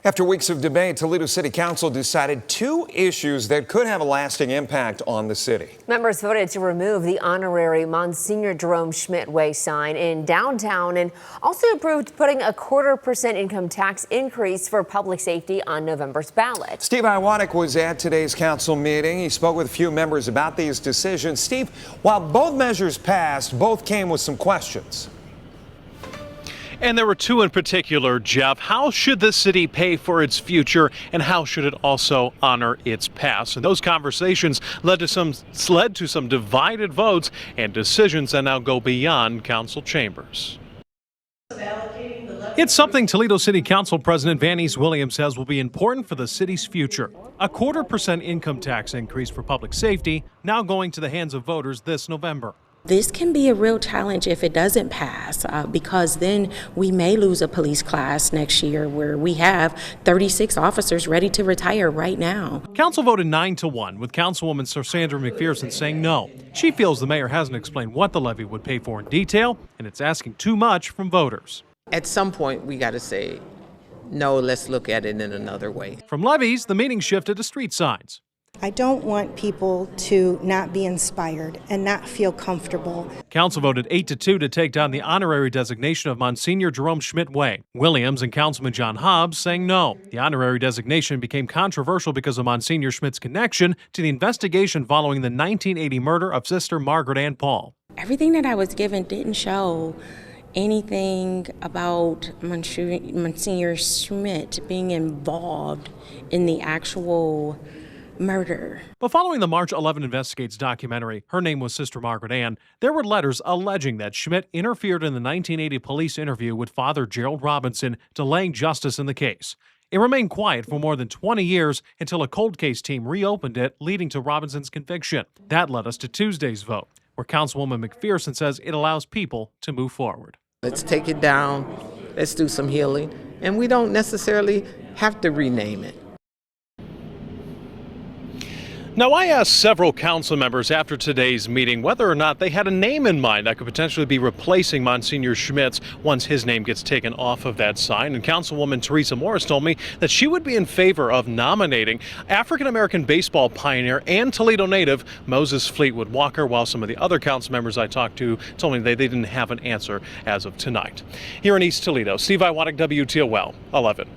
After weeks of debate, Toledo City Council decided two issues that could have a lasting impact on the city. Members voted to remove the honorary Monsignor Jerome Schmidt Way sign in downtown and also approved putting a 0.25% income tax increase for public safety on November's ballot. Steve Iwanek was at today's council meeting. He spoke with a few members about these decisions. Steve, while both measures passed, both came with some questions. And there were two in particular, Jeff. How should the city pay for its future, and how should it also honor its past? And those conversations led to some divided votes and decisions that now go beyond council chambers. It's something Toledo City Council President Vanice Williams says will be important for the city's future. A 0.25% income tax increase for public safety now going to the hands of voters this November. This can be a real challenge if it doesn't pass, because then we may lose a police class next year where we have 36 officers ready to retire right now. Council voted 9-1, with Councilwoman Sandra McPherson saying no. She feels the mayor hasn't explained what the levy would pay for in detail, and it's asking too much from voters. At some point, we got to say, no, let's look at it in another way. From levies, the meeting shifted to street signs. I don't want people to not be inspired and not feel comfortable. Council voted 8-2 to take down the honorary designation of Monsignor Jerome Schmidt Way. Williams and Councilman John Hobbs saying no. The honorary designation became controversial because of Monsignor Schmidt's connection to the investigation following the 1980 murder of sister-margaret-ann Paul. Everything that I was given didn't show anything about Monsignor Schmidt being involved in the actual murder. But following the March 11 Investigates documentary, Her Name Was Sister-Margaret-Ann, there were letters alleging that Schmidt interfered in the 1980 police interview with Father Gerald Robinson, delaying justice in the case. It remained quiet for more than 20 years until a cold case team reopened it, leading to Robinson's conviction. That led us to Tuesday's vote, where Councilwoman McPherson says it allows people to move forward. Let's take it down, let's do some healing, and we don't necessarily have to rename it. Now, I asked several council members after today's meeting whether or not they had a name in mind that could potentially be replacing Monsignor Schmidt's once his name gets taken off of that sign. And Councilwoman Teresa Morris told me that she would be in favor of nominating African-American baseball pioneer and Toledo native Moses Fleetwood Walker, while some of the other council members I talked to told me they didn't have an answer as of tonight. Here in East Toledo, Steve Iwanek, WTOL 11.